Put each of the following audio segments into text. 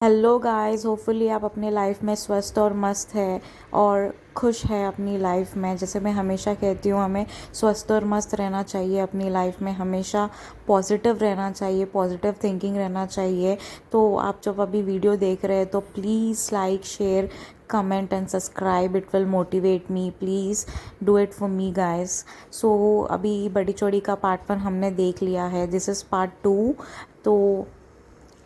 Hello guys, hopefully आप अपने life में स्वस्थ और मस्त है और खुश है अपनी लाइफ में। जैसे मैं हमेशा कहती हूँ, हमें स्वस्थ और मस्त रहना चाहिए अपनी लाइफ में। हमेशा पॉजिटिव रहना चाहिए, पॉजिटिव थिंकिंग रहना चाहिए। तो आप जब अभी वीडियो देख रहे हैं तो please like, share, comment and subscribe. It will motivate me. Please do it for me guys. So अभी बड़ी चौड़ी का पार्ट 1 हमने देख लिया है। This is part 2। तो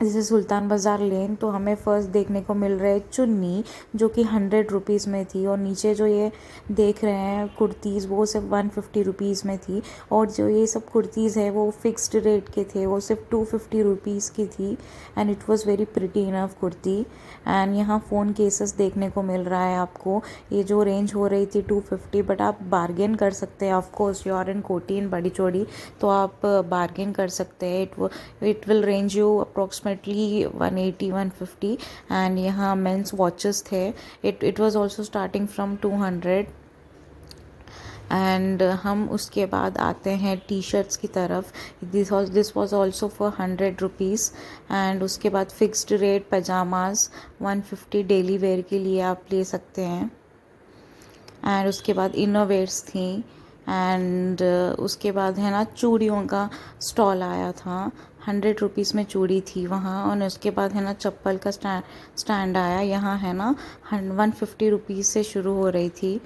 जैसे सुल्तान बाज़ार लेन, तो हमें फ़र्स्ट देखने को मिल रहा है चुन्नी, जो कि 100 रुपीज़ में थी। और नीचे जो ये देख रहे हैं कुर्तीज़, वो सिर्फ 150 रुपीज़ में थी। और जो ये सब कुर्तीज़ है वो फिक्स्ड रेट के थे, वो सिर्फ 250 रुपीज़ की थी। And it was very pretty enough kurti. And यहाँ फ़ोन केसेस देखने को मिल रहा है आपको। ये जो रेंज हो रही थी 250, बट आप बार्गेन कर सकते हैं। ऑफकोर्स यू आर इन कोटी इन बड़ी चौड़ी, तो आप बार्गेन कर सकते हैं। It will range you approximately 180-150। And यहाँ मेंस वॉचेस थे। It was also starting from 200। And हम उसके बाद आते हैं टी शर्ट्स की तरफ। This was also for 100 rupees. And उसके बाद fixed rate pyjamas 150 daily wear के लिए आप ले सकते हैं। एंड उसके बाद इनोवेट्स थी। एंड उसके बाद है ना, चूड़ियों का स्टॉल आया था। 100 रुपीज़ में चूड़ी थी वहाँ। और उसके बाद है ना, चप्पल का स्टैंड आया यहाँ है ना। 150 रुपीज़ से शुरू हो रही थी।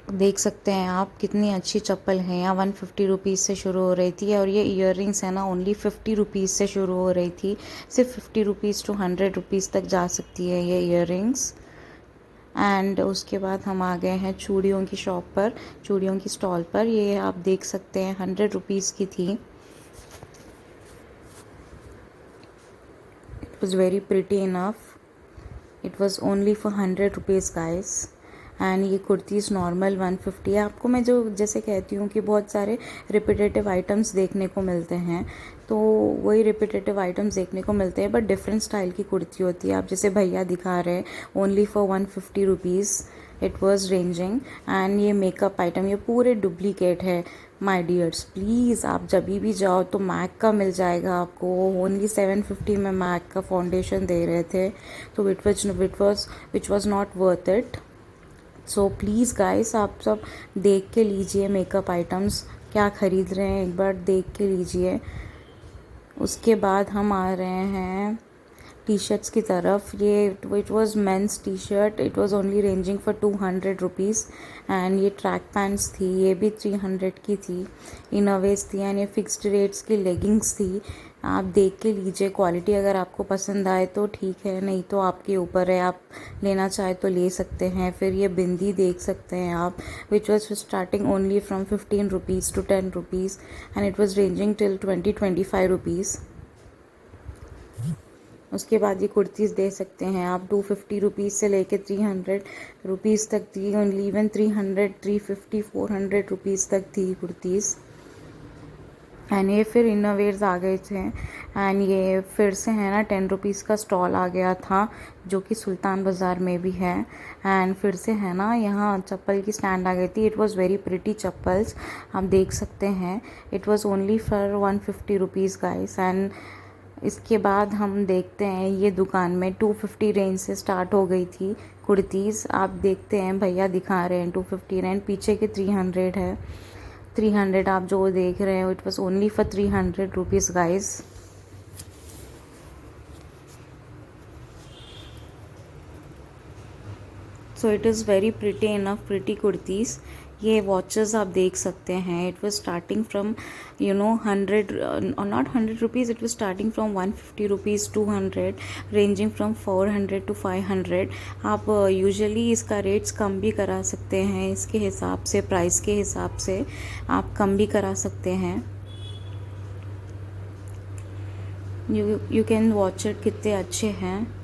देख सकते हैं आप कितनी अच्छी चप्पल है। यहाँ 150 रुपीज़ से शुरू हो रही थी। और ये इयर है ना, ओनली 50 रुपीज़ से शुरू हो रही थी। सिर्फ 50 रुपीज़ टू 100 रुपीज़ तक जा सकती है ये इयर। एंड उसके बाद हम आ गए हैं चूड़ियों की शॉप पर, चूड़ियों की स्टॉल पर। ये आप देख सकते हैं 100 रुपीज़ की थी। It was very pretty enough. It was only for 100 rupees guys. And ये कुर्तीज़ नॉर्मल 150 है। आपको मैं जो जैसे कहती हूँ कि बहुत सारे रिपीटेटिव आइटम्स देखने को मिलते हैं, तो वही रिपीटेटिव आइटम्स देखने को मिलते हैं, बट डिफरेंट स्टाइल की कुर्ती होती है। आप जैसे भैया दिखा रहे हैं, only for 150 rupees it was ranging. And ये मेकअप आइटम, ये पूरे डुप्लीकेट है माय डियर्स। प्लीज़ आप जब भी जाओ तो मैक का मिल जाएगा आपको। ओनली 750 में मैक का फाउंडेशन दे रहे थे। तो which was not worth it. So please guys, आप सब देख के लीजिए मेकअप आइटम्स। क्या ख़रीद रहे हैं एक बार देख के लीजिए। उसके बाद हम आ रहे हैं टी शर्ट्स की तरफ। ये it was mains T shirt. It was only ranging for 200 rupees. And ये ट्रैक पैंट्स थी, ये भी 300 की थी। इनोवेज थी। एंड ये फिक्स्ड रेट्स की लेगिंग्स थी। आप देख के लीजिए, क्वालिटी अगर आपको पसंद आए तो ठीक है, नहीं तो आपके ऊपर है, आप लेना चाहे तो ले सकते हैं। फिर ये बिंदी देख सकते हैं आप, which was starting only from 15 rupees to 10 rupees. And it was ranging till 20-25 rupees. उसके बाद ये कुर्तीज़ दे सकते हैं आप 250 रुपीज़ से लेके 300 रुपीज़ तक थी। ओनली इवन 300, 350, 400 रुपीज़ तक थी कुर्तीज़। एंड ये फिर इनोवेयर्स आ गए थे। एंड ये फिर से है ना 10 रुपीज़ का स्टॉल आ गया था, जो कि सुल्तान बाज़ार में भी है। एंड फिर से है ना, यहाँ चप्पल की स्टैंड आ गई थी। It was very pretty chappals, आप देख सकते हैं। It was only for 150 rupees guys. And इसके बाद हम देखते हैं ये दुकान में 250 रेंज से स्टार्ट हो गई थी कुर्तीज़। आप देखते हैं भैया दिखा रहे हैं 250 रेंज, पीछे के 300 है। 300 आप जो देख रहे हो, it was only for 300 rupees guys. So it is very pretty enough, pretty kurtis. Watches वॉचेस आप देख सकते हैं। It was starting from 100 not 100 rupees. It was starting from 150 rupees, 200, ranging from 400 to 500। आप यूजुअली इसका रेट्स कम भी करा सकते हैं, इसके हिसाब से, प्राइस के हिसाब से आप कम भी करा सकते हैं। यू कैन वॉच इट, कितने अच्छे हैं।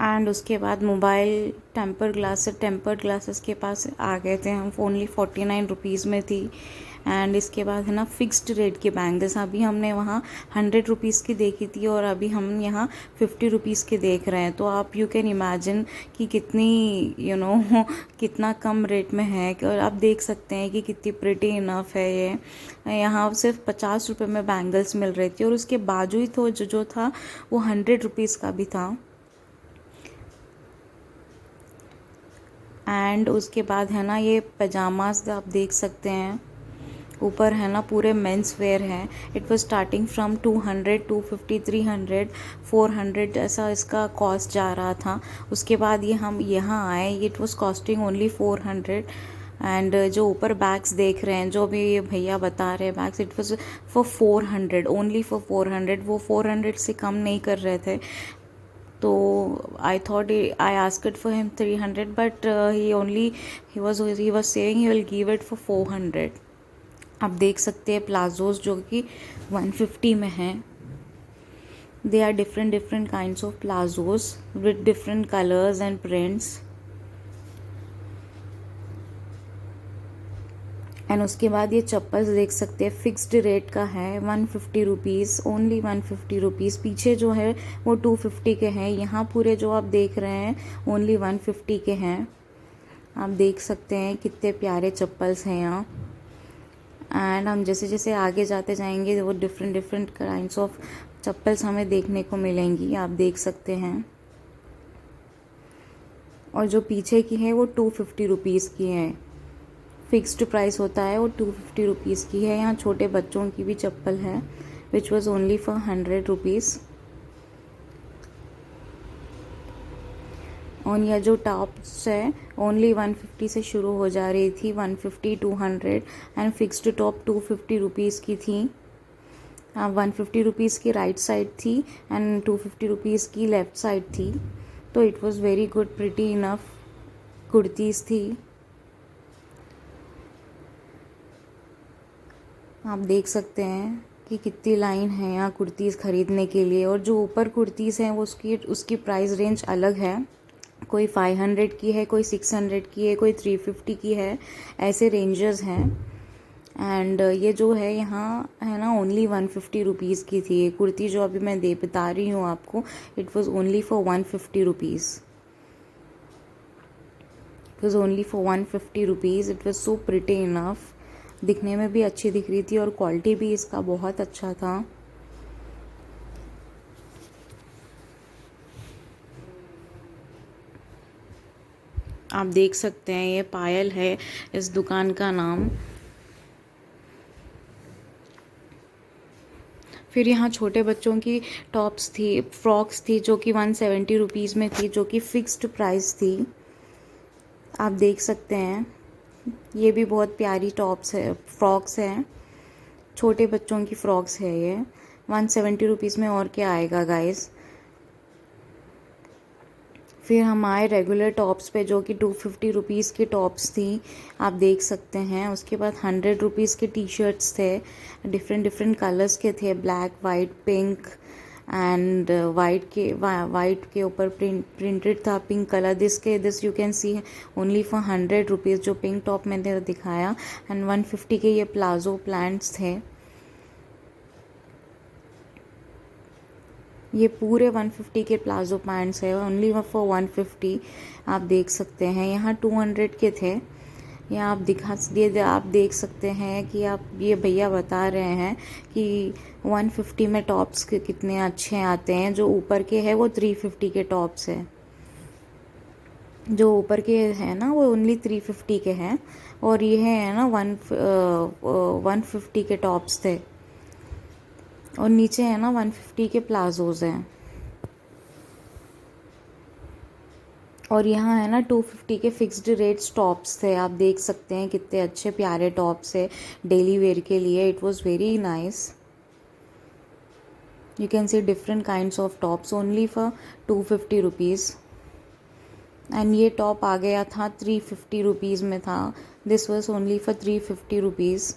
एंड उसके बाद मोबाइल टेम्पर्ड ग्लासेस के पास आ गए थे हम। ओनली 49 रुपीज़ में थी। एंड इसके बाद है ना फिक्स्ड रेट के बैंगल्स, अभी हमने वहाँ 100 रुपीज़ की देखी थी और अभी हम यहाँ 50 रुपीज़ के देख रहे हैं। तो आप यू कैन इमेजिन कि कितनी कितना कम रेट में है। और आप देख सकते हैं कि कितनी प्रिटी इनफ है ये। यहाँ सिर्फ 50 रुपये में बैंगल्स मिल रही थी और उसके बाजू ही तो जो था वो 100 रुपीज़ का भी था। एंड उसके बाद है ना ये पजामाज आप देख सकते हैं, ऊपर है ना पूरे मेंस वेयर है। इट वाज स्टार्टिंग फ्रॉम 200, 250, 300, 400 ऐसा इसका कॉस्ट जा रहा था। उसके बाद ये हम यहाँ आए, it was costing only 400। And जो ऊपर बैग्स देख रहे हैं, जो भी ये भैया बता रहे हैं bags, it was for 400, only for 400। वो 400 से कम नहीं कर रहे थे। तो I thought, I asked for him 300, but he was saying he will give it for 400। आप देख सकते हैं प्लाजोज जो कि 150 में हैं। They are different different kinds of palazzos with different colours and prints. एंड उसके बाद ये चप्पल्स देख सकते हैं, फिक्स्ड रेट का है, 150 रुपीज़, ओनली 150 रुपीज़। पीछे जो है वो 250 के हैं। यहाँ पूरे जो आप देख रहे हैं ओनली 150 के हैं। आप देख सकते हैं कितने प्यारे चप्पल्स हैं यहाँ। एंड हम जैसे जैसे आगे जाते जाएंगे वो different different kinds of chappals हमें देखने को मिलेंगी, आप देख सकते हैं। और जो पीछे की है वो 250 रुपीज़ की है। फिक्स्ड प्राइस होता है, वो 250 रुपीज़ की है। यहाँ छोटे बच्चों की भी चप्पल है विच वॉज ओनली फॉर 100 रुपीज़। और यह जो टॉप्स है ओनली 150 से शुरू हो जा रही थी, 150, 200 एंड फिक्स्ड टॉप 250 रुपीज़ की थी। 150 रुपीज़ की राइट साइड थी एंड 250 रुपीज़ की लेफ़्ट साइड थी। तो it was very good, pretty enough kurtis थी। आप देख सकते हैं कि कितनी लाइन है यहाँ कुर्तीज़ ख़रीदने के लिए। और जो ऊपर कुर्तीज़ हैं वो उसकी प्राइस रेंज अलग है। कोई 500 की है, कोई 600 की है, कोई 350 की है, ऐसे रेंजेस हैं। एंड ये जो है यहाँ है ना ओनली 150 रुपीज़ की थी। ये कुर्ती जो अभी मैं बता रही हूँ आपको, it was only for 150 rupees. It was only for 150 rupees. It was so pretty enough, दिखने में भी अच्छी दिख रही थी और क्वालिटी भी इसका बहुत अच्छा था। आप देख सकते हैं ये पायल है इस दुकान का नाम। फिर यहाँ छोटे बच्चों की टॉप्स थी, फ्रॉक्स थी जो कि 170 रुपीज़ में थी, जो कि फ़िक्स्ड प्राइस थी। आप देख सकते हैं ये भी बहुत प्यारी टॉप्स है, फ्रॉक्स हैं, छोटे बच्चों की फ्रॉक्स है ये। 170 रुपीज़ में और क्या आएगा गाइस। फिर हम आए रेगुलर टॉप्स पे जो कि 250 रुपीज़ की टॉप्स थी, आप देख सकते हैं। उसके बाद 100 रुपीज़ के टी शर्ट्स थे, डिफरेंट डिफरेंट कलर्स के थे, black, white, pink and white के ऊपर प्रिंटेड था pink colour. This you can see only for 100 rupees, जो पिंक टॉप मैंने दिखाया। एंड 150 के ये प्लाजो प्लांट्स थे। ये पूरे 150 के प्लाजो पैंट्स है, ओनली फॉर 150। आप देख सकते हैं यहाँ 200 के थे। यहाँ आप देख सकते हैं कि आप ये भैया बता रहे हैं कि 150 में टॉप्स के कितने अच्छे आते हैं। जो ऊपर के है वो 350 के टॉप्स है, जो ऊपर के हैं ना वो ओनली 350 के हैं। और ये है ना 150 के टॉप्स थे। और नीचे है ना 150 के प्लाजोज हैं। और यहाँ है ना 250 के फिक्स्ड रेट्स टॉप्स थे। आप देख सकते हैं कितने अच्छे प्यारे टॉप्स है डेली वेयर के लिए। It was very nice. You can see different kinds of tops only for 250 rupees. And ये टॉप आ गया था 350 रुपीज़ में था। This was only for 350 rupees.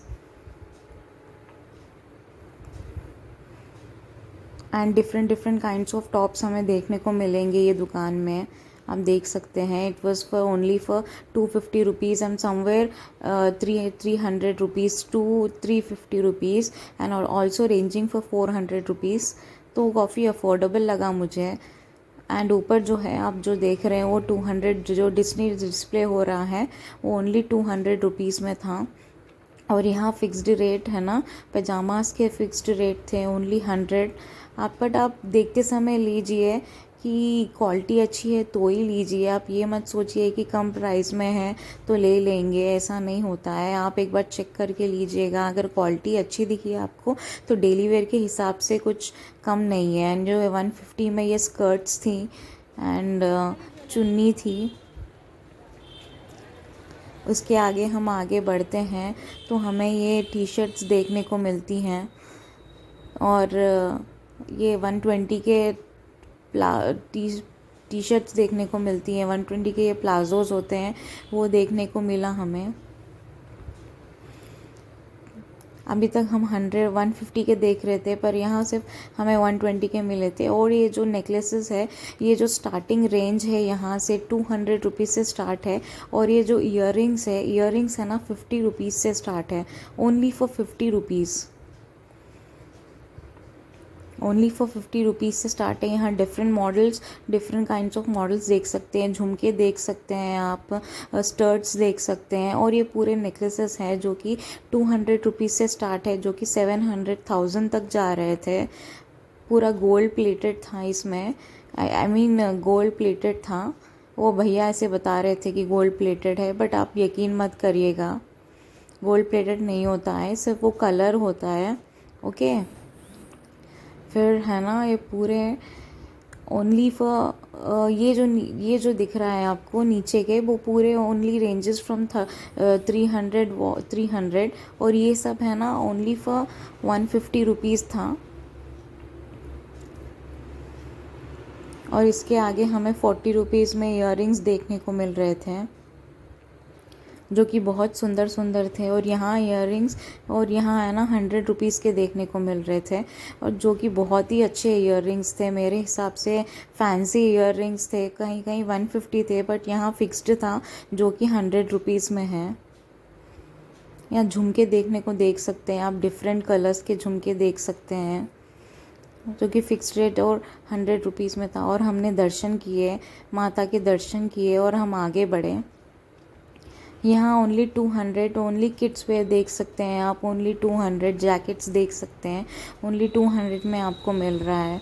And different different kinds of tops हमें देखने को मिलेंगे ये दुकान में। आप देख सकते हैं। It was for only for 250 rupees and somewhere 300 rupees to 350 rupees and also ranging for 400 rupees. तो काफ़ी अफोर्डेबल लगा मुझे। एंड ऊपर जो है आप जो देख रहे हैं वो 200 जो डिस्नी डिस्प्ले हो रहा है वो ओनली 200 रुपीज़ में था। और यहाँ फिक्स्ड रेट है ना, पैजामास के फिक्स्ड रेट थे ओनली 100। आप बट आप देखते समय लीजिए कि क्वालिटी अच्छी है तो ही लीजिए। आप ये मत सोचिए कि कम प्राइस में है तो ले लेंगे, ऐसा नहीं होता है। आप एक बार चेक करके लीजिएगा। अगर क्वालिटी अच्छी दिखी आपको तो डेली वेयर के हिसाब से कुछ कम नहीं है। एंड जो 150 में ये स्कर्ट्स थी एंड चुन्नी थी। उसके आगे हम आगे बढ़ते हैं तो हमें ये टी शर्ट्स देखने को मिलती हैं। और ये 120 के टी शर्ट्स देखने को मिलती हैं। 120 के ये प्लाजोज़ होते हैं वो देखने को मिला हमें। अभी तक हम 150 के देख रहे थे पर यहाँ सिर्फ हमें 120 के मिले थे। और ये जो नेकलेसेस है ये जो स्टार्टिंग रेंज है यहाँ से 200 रुपीज़ से स्टार्ट है। और ये जो इयररिंग्स है ना 50 रुपीज़ से स्टार्ट है। Only for 50 rupees, only for 50 rupees से स्टार्ट है। यहाँ different models, different kinds of models देख सकते हैं। झुमके देख सकते हैं आप, स्टर्ट्स देख सकते हैं। और ये पूरे नेकलेसेस हैं जो कि 200 रुपीज़ से स्टार्ट है, जो कि 700,000 तक जा रहे थे। पूरा गोल्ड प्लेटेड था इसमें। आई मीन गोल्ड प्लेटेड था। वो भैया ऐसे बता रहे थे कि गोल्ड प्लेटेड है, बट आप यकीन मत करिएगा, गोल्ड प्लेटेड नहीं होता है, सिर्फ वो कलर होता है। ओके। फिर है ना ये पूरे ओनली फॉर ये जो दिख रहा है आपको नीचे के, वो पूरे ओनली रेंजेस फ्रॉम 300। और ये सब है ना ओनली फॉर 150 रुपीज़ था। और इसके आगे हमें 40 रुपीज़ में इयररिंग्स देखने को मिल रहे थे जो कि बहुत सुंदर सुंदर थे। और यहाँ इयररिंग्स और यहाँ है ना 100 रुपीज़ के देखने को मिल रहे थे, और जो कि बहुत ही अच्छे इयररिंग्स थे मेरे हिसाब से। फैंसी इयररिंग्स थे, कहीं कहीं 150 थे बट यहाँ फिक्स्ड था जो कि 100 रुपीज़ में है। यहाँ झुमके देखने को देख सकते हैं आप, डिफरेंट कलर्स के झुमके देख सकते हैं जो कि फिक्स्ड रेट और 100 रुपीज़ में था। और हमने दर्शन किए, माता के दर्शन किए और हम आगे बढ़े। यहाँ ओनली 200, ओनली किड्स वेयर देख सकते हैं आप, ओनली 200 जैकेट्स देख सकते हैं, ओनली 200 में आपको मिल रहा है।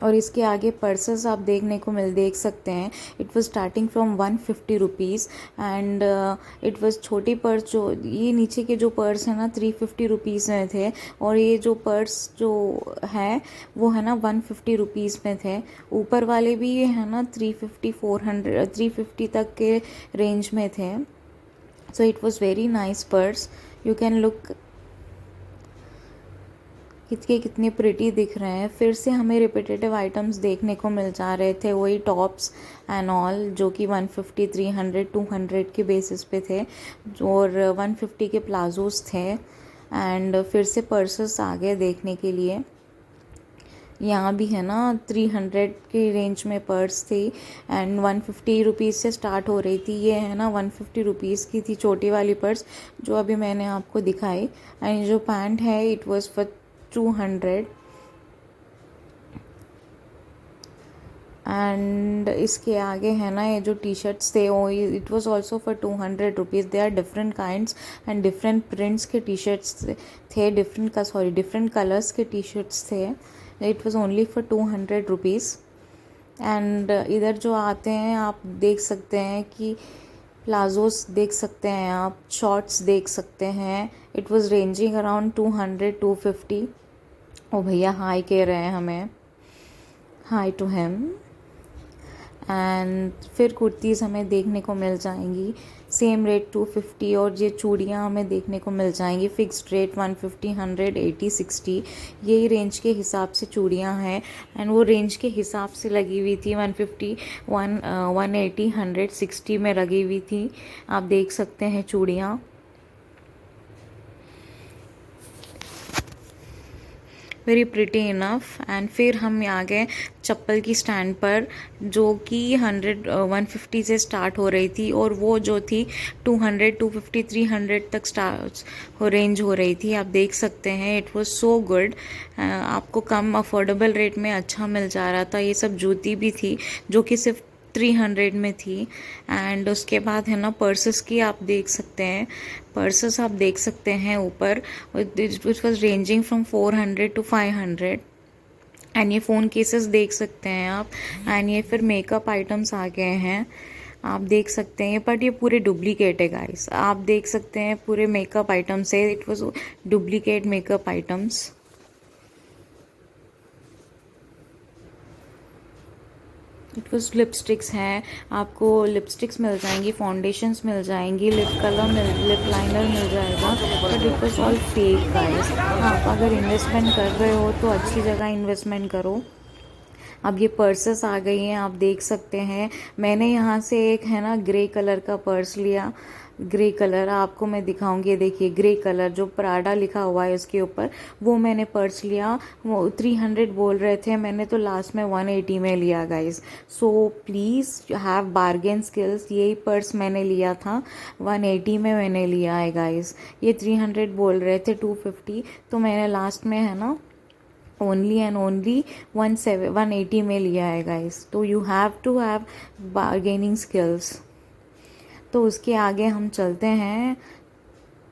और इसके आगे पर्सेस आप देख सकते हैं। It was starting from 150 rupees and it was छोटी पर्स। जो ये नीचे के जो पर्स है ना 350 रुपीज़ में थे, और ये जो पर्स जो है वो है ना 150 रुपीज़ में थे। ऊपर वाले भी ये है ना 350 400 350 तक के रेंज में थे। So it was very nice purse. You can look कितने प्रिटी दिख रहे हैं। फिर से हमें रिपीटेटिव आइटम्स देखने को मिल जा रहे थे, वही टॉप्स एंड ऑल जो कि 150 300 200 के बेसिस पे थे, और 150 के प्लाजोस थे। एंड फिर से पर्सेस आ गए देखने के लिए। यहाँ भी है ना 300 के रेंज में पर्स थी एंड 150 रुपीज़ से स्टार्ट हो रही थी। ये है ना 150 रुपीज़ की थी छोटी वाली पर्स जो अभी मैंने आपको दिखाई। एंड जो पैंट है इट वाज फॉर 200। एंड इसके आगे है ना ये जो टी शर्ट्स थे वो it was also for 200 rupees. They are different kinds and different prints के टी शर्ट्स थे, डिफरेंट कलर्स के टी शर्ट्स थे। It was only for 200 rupees. And इधर जो आते हैं आप देख सकते हैं कि प्लाजोस देख सकते हैं आप, शॉर्ट्स देख सकते हैं। It was ranging around 200 250। ओ भैया हाई कह रहे हैं हमें, हाई टू हिम। एंड फिर कुर्तीज़ हमें देखने को मिल जाएंगी सेम रेट 250। और ये चूड़ियाँ हमें देखने को मिल जाएंगी फिक्स्ड रेट 150 100 80 60। यही रेंज के हिसाब से चूड़ियाँ हैं एंड वो रेंज के हिसाब से लगी हुई थी। 150 180 100 60 में लगी हुई थी। आप देख सकते हैं चूड़ियाँ। Very pretty enough. एंड फिर हम आ गए चप्पल की स्टैंड पर, जो कि 150 से स्टार्ट हो रही थी, और वो जो थी 200, 250, 300 तक स्टार्ट हो रेंज हो रही थी। आप देख सकते हैं, इट वाज सो गुड। आपको कम अफोर्डेबल रेट में अच्छा मिल जा रहा था। ये सब जूती भी थी जो कि सिर्फ 300 में थी। एंड उसके बाद है ना पर्सेस की आप देख सकते हैं, पर्सेस आप देख सकते हैं ऊपर, which was ranging from 400 to 500। And ये फ़ोन केसेस देख सकते हैं आप। एंड ये फिर मेकअप आइटम्स आ गए हैं, आप देख सकते हैं। बट ये पूरे डुप्लीकेट है गाइस, आप देख सकते हैं पूरे मेकअप आइटम्स है, it was duplicate makeup items. It was lipsticks हैं, आपको लिपस्टिक्स मिल जाएंगी, फाउंडेशंस मिल जाएंगी, लिप कलर लिप लाइनर मिल जाएगा। But it was all fake guys. आप अगर इन्वेस्टमेंट कर रहे हो तो अच्छी जगह इन्वेस्टमेंट करो। अब ये पर्सेस आ गई हैं, आप देख सकते हैं। मैंने यहाँ से एक है ना ग्रे कलर का पर्स लिया, ग्रे कलर आपको मैं दिखाऊंगी। देखिए ग्रे कलर जो प्राडा लिखा हुआ है उसके ऊपर, वो मैंने पर्स लिया। वो 300 बोल रहे थे, मैंने तो लास्ट में 180 में लिया guys. So please have bargain skills. यही पर्स मैंने लिया था, 180 में मैंने लिया है गाइस। ये 300 बोल रहे थे, 250, तो मैंने लास्ट में है ना ओनली एंड ओनली 180 में लिया है गाइस। तो you have to have bargaining skills. तो उसके आगे हम चलते हैं,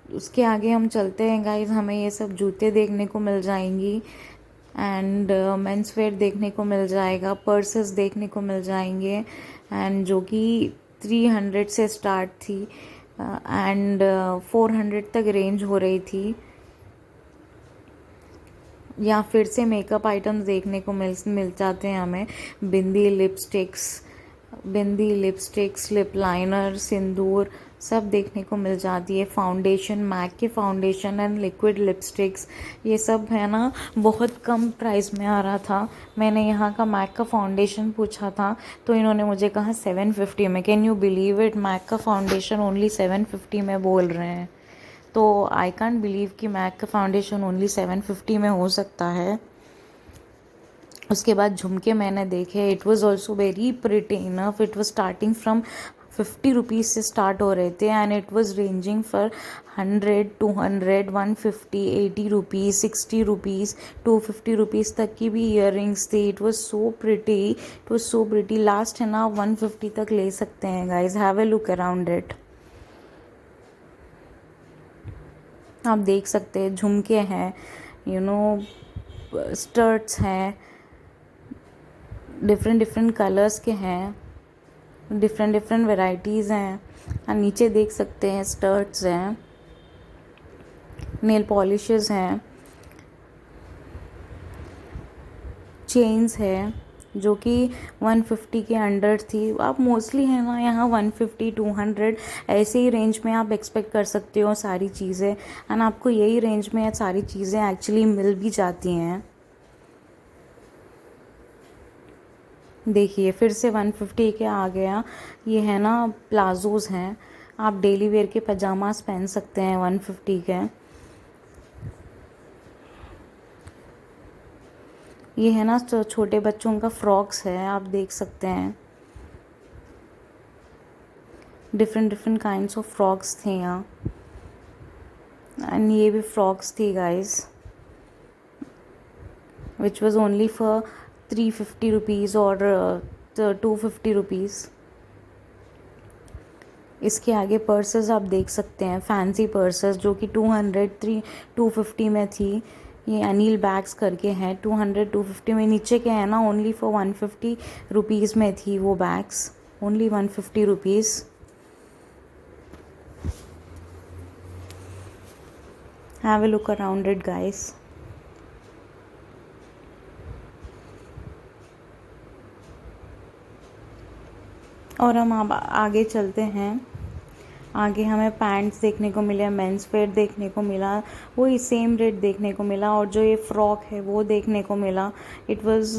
उसके आगे हम चलते हैं गाइस। हमें ये सब जूते देखने को मिल जाएंगी, एंड मेंस वेयर देखने को मिल जाएगा, पर्सेस देखने को मिल जाएंगे, एंड जो कि 300 से स्टार्ट थी एंड 400 तक रेंज हो रही थी। या फिर से मेकअप आइटम्स देखने को मिल जाते हैं हमें। बिंदी, लिपस्टिक्स, लिप लाइनर, सिंदूर सब देखने को मिल जाती है। फाउंडेशन, मैक के फाउंडेशन एंड लिक्विड लिपस्टिक्स, ये सब है ना बहुत कम प्राइस में आ रहा था। मैंने यहाँ का मैक का फाउंडेशन पूछा था तो इन्होंने मुझे कहा 750 में। Can you believe it, Mac का फाउंडेशन ओनली 750 में बोल रहे हैं। तो आई कांट बिलीव कि मैक का फाउंडेशन ओनली 750 में हो सकता है। उसके बाद झुमके मैंने देखे, it was also very pretty enough. It was starting from 50 rupees से स्टार्ट हो रहे थे, and it was ranging for 100, 200, 150, 80 rupees, 60 rupees, 250 rupees तक की भी ईयर रिंग्स थी। It was so pretty, it was so pretty. Last है ना 150 तक ले सकते हैं guys, have a look around it. आप देख सकते हैं झुमके हैं, यू नो स्टर्ट्स हैं, डिफरेंट डिफरेंट कलर्स के हैं, डिफरेंट डिफरेंट वेराइटीज़ हैं। और नीचे देख सकते हैं स्टर्ट्स हैं, नेल पॉलिशेस हैं, चेन्स है जो कि 150 के अंडर थी। आप मोस्टली है ना यहाँ 150, 200 ऐसे ही रेंज में आप एक्सपेक्ट कर सकते हो सारी चीज़ें, एंड आपको यही रेंज में सारी चीज़ें एक्चुअली मिल भी जाती हैं। देखिए फिर से 150 के आ गया। ये है ना प्लाजोज़ हैं, आप डेली वेयर के पजामास पहन सकते हैं 150 के। ये है ना छोटे बच्चों का फ्रॉक्स है, आप देख सकते हैं। Different different kinds of frocks थे यहाँ, एंड ये भी फ्रॉक्स थी guys, which was only for 350 rupees और 250 रुपीज़। इसके आगे पर्सेस आप देख सकते हैं, फैंसी पर्सेस जो कि 250 में थी। ये अनिल बैग्स करके हैं, 200, 250 में। नीचे के हैं ना ओनली फॉर 150 रुपीज़ में थी वो bags, only 150 rupees. Have a look around it guys. और हम अब आगे चलते हैं। आगे हमें पैंट्स देखने को मिले, मेंस वेयर देखने को मिला, वही सेम रेट देखने को मिला। और जो ये फ्रॉक है वो देखने को मिला। It was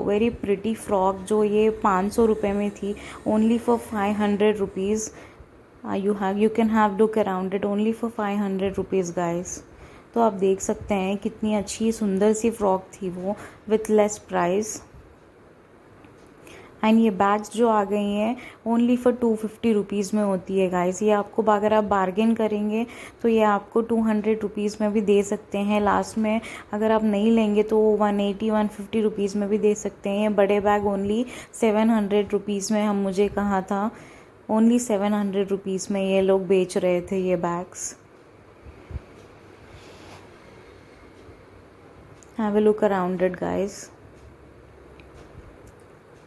very pretty frock, जो ये 500 रुपये में थी, only for 500 rupees. You can have look around it, only for 500 rupees guys. तो आप देख सकते हैं कितनी अच्छी सुंदर सी फ्रॉक थी वो, विथ लेस प्राइस। एंड ये बैग्स जो आ गई हैं ओनली फॉर 250 रुपीज़ में होती है गाइस। ये आपको अगर आप बार्गेन करेंगे तो ये आपको 200 रुपीज़ में भी दे सकते हैं लास्ट में। अगर आप नहीं लेंगे तो 180 150 रुपीज़ में भी दे सकते हैं। ये बड़े बैग ओनली 700 रुपीज़ में, हम मुझे कहा था ओनली 700 रुपीज़ में ये लोग बेच रहे थे ये bags. Have a look around it guys.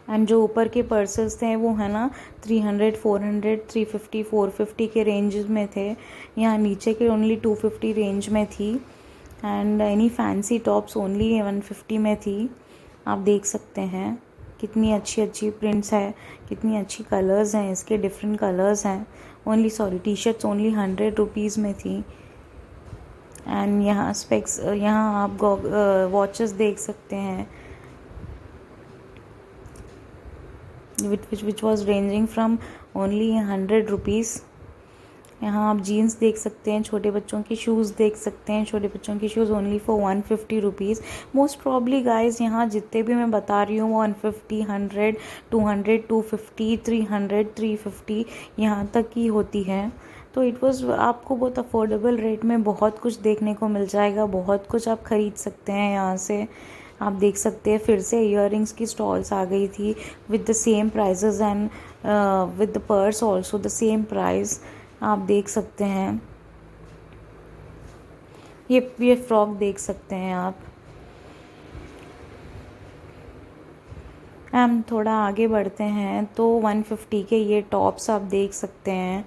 And जो ऊपर के पर्सेस थे वो है ना 300 400 350 450 के रेंज में थे। यहाँ नीचे के ओनली 250 रेंज में थी। And any fancy tops only 150 में थी। आप देख सकते हैं कितनी अच्छी अच्छी प्रिंट्स है, कितनी अच्छी कलर्स हैं इसके, डिफरेंट कलर्स हैं। टी शर्ट्स ओनली 100 रुपीज़ में थी। एंड यहाँ स्पेक्स, यहाँ आप वॉचेस देख सकते हैं which was ranging from only 100 rupees. यहाँ आप जीन्स देख सकते हैं, छोटे बच्चों की शूज़ देख सकते हैं। छोटे बच्चों की shoes only for 150 rupees. Most probably guys यहाँ जितने भी मैं बता रही हूँ 150 100 200 250 300 350 यहाँ तक की होती है। तो इट वॉज़ आपको बहुत अफोर्डेबल रेट में बहुत कुछ देखने को मिल जाएगा, बहुत कुछ आप ख़रीद सकते हैं यहाँ से। आप देख सकते हैं फिर से इयररिंग्स की स्टॉल्स आ गई थी with the same prices and with the purse also the same price. आप देख सकते हैं ये फ्रॉक देख सकते हैं आप। हम थोड़ा आगे बढ़ते हैं तो 150 के ये टॉप्स आप देख सकते हैं।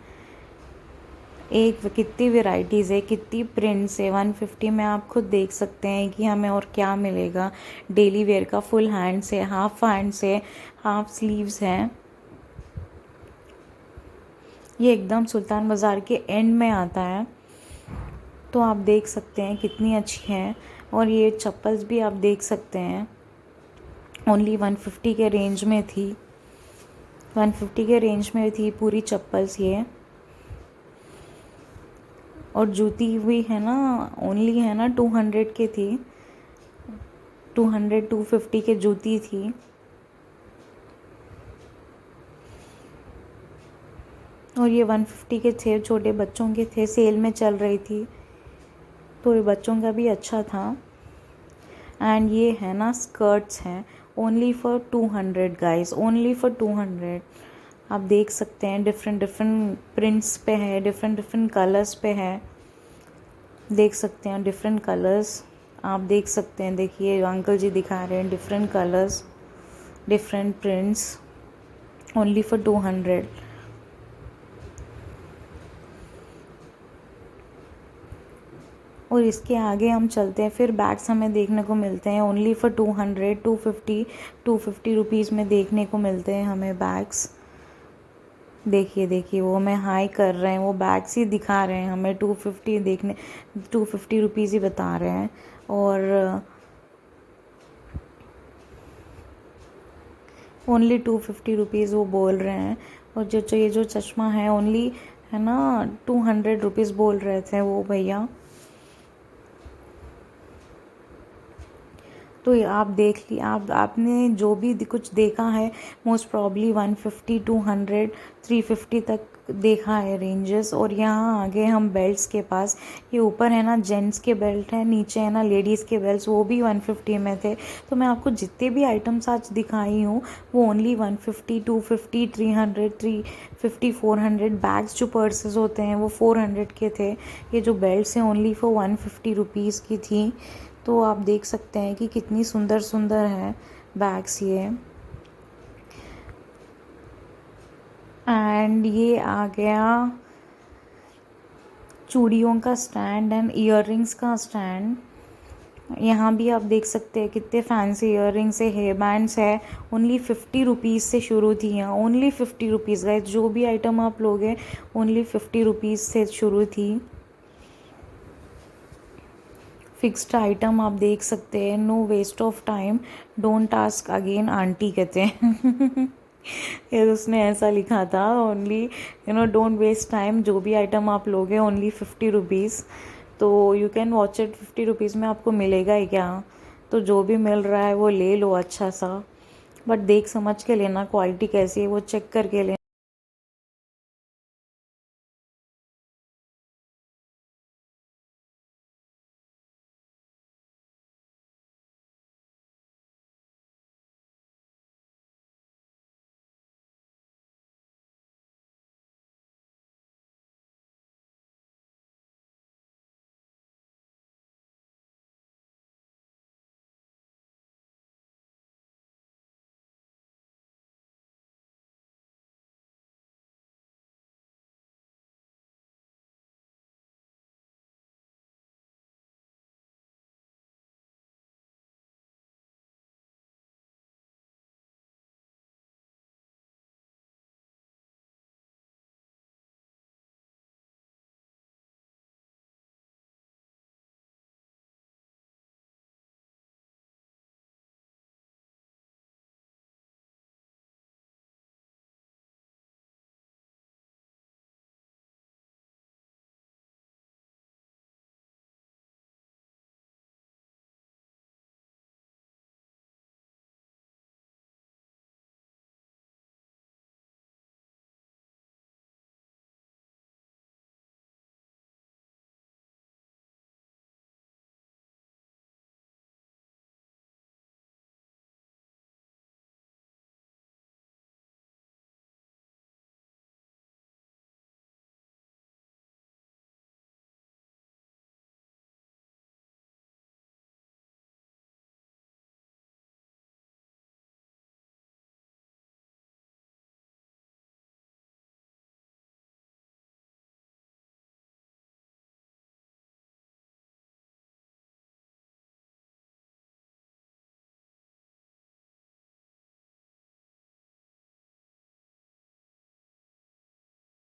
एक कितनी वेराइटीज़ है, कितनी प्रिंट्स है। 150 में आप खुद देख सकते हैं कि हमें और क्या मिलेगा। डेली वेयर का फुल हैंड्स है, हाफ हैंड्स है, हाफ स्लीव्स हैं। ये एकदम सुल्तान बाज़ार के एंड में आता है। तो आप देख सकते हैं कितनी अच्छी है। और ये चप्पल्स भी आप देख सकते हैं ओनली 150 के रेंज में थी। 150 के रेंज में थी पूरी चप्पल्स ये। और जूती भी है ना ओनली है ना 200 के थी, 200 250 के जूती थी। और ये 150 के थे, छोटे बच्चों के थे, सेल में चल रही थी तो ये बच्चों का भी अच्छा था। एंड ये है ना स्कर्ट्स हैं only for 200 guys, only for 200। आप देख सकते हैं डिफरेंट डिफरेंट प्रिंट्स पे है, डिफरेंट डिफरेंट कलर्स पे है। देख सकते हैं डिफरेंट कलर्स आप देख सकते हैं। देखिए अंकल जी दिखा रहे हैं different colours, different prints only for 200। और इसके आगे हम चलते हैं, फिर बैग्स हमें देखने को मिलते हैं ओनली फॉर 200 250 रुपीज़ में देखने को मिलते हैं हमें बैग्स। देखिए वो हमें हाई कर रहे हैं, वो बैग्स ही दिखा रहे हैं हमें 250 देखने, 250 रुपीज़ ही बता रहे हैं। और ओनली 250 रुपीज़ वो बोल रहे हैं। और ये जो चश्मा है ओनली है ना 200 रुपीज़ बोल रहे थे वो भैया। तो आप देख ली, आपने जो भी कुछ देखा है मोस्ट प्रॉब्ली 150 200 350 तक देखा है रेंजेस। और यहाँ आगे हम बेल्ट्स के पास, ये ऊपर है ना जेंट्स के बेल्ट है, नीचे है ना लेडीज़ के बेल्ट्स, वो भी 150 में थे। तो मैं आपको जितने भी आइटम्स आज दिखाई हूँ वो ओनली 150 250 300 350 400। बैग्स जो पर्सेस होते हैं वो 400 के थे। ये जो बेल्ट्स हैं ओनली फॉर 150 रुपीज़ की थी। तो आप देख सकते हैं कि कितनी सुंदर सुंदर है बैग्स ये। एंड ये आ गया चूड़ियों का स्टैंड एंड ईयररिंग्स का स्टैंड। यहाँ भी आप देख सकते हैं कितने फैंसी ईयररिंग्स है, हेयर बैंड्स है। ओनली 50 रुपीज़ से शुरू थी यहाँ, ओनली 50 रुपीज़ गाइस। जो भी आइटम आप लोगे ओनली 50 रुपीज़ से शुरू थी। फिक्स्ड आइटम आप देख सकते हैं। No waste of time, don't ask again aunty कहते हैं ये उसने ऐसा लिखा था ओनली डोंट वेस्ट टाइम। जो भी आइटम आप लोगे ओनली 50 रुपीज़। तो you can watch it 50 rupees में आपको मिलेगा ही क्या। तो जो भी मिल रहा है वो ले लो अच्छा सा, बट देख समझ के लेना, क्वालिटी कैसी है वो चेक करके लेना।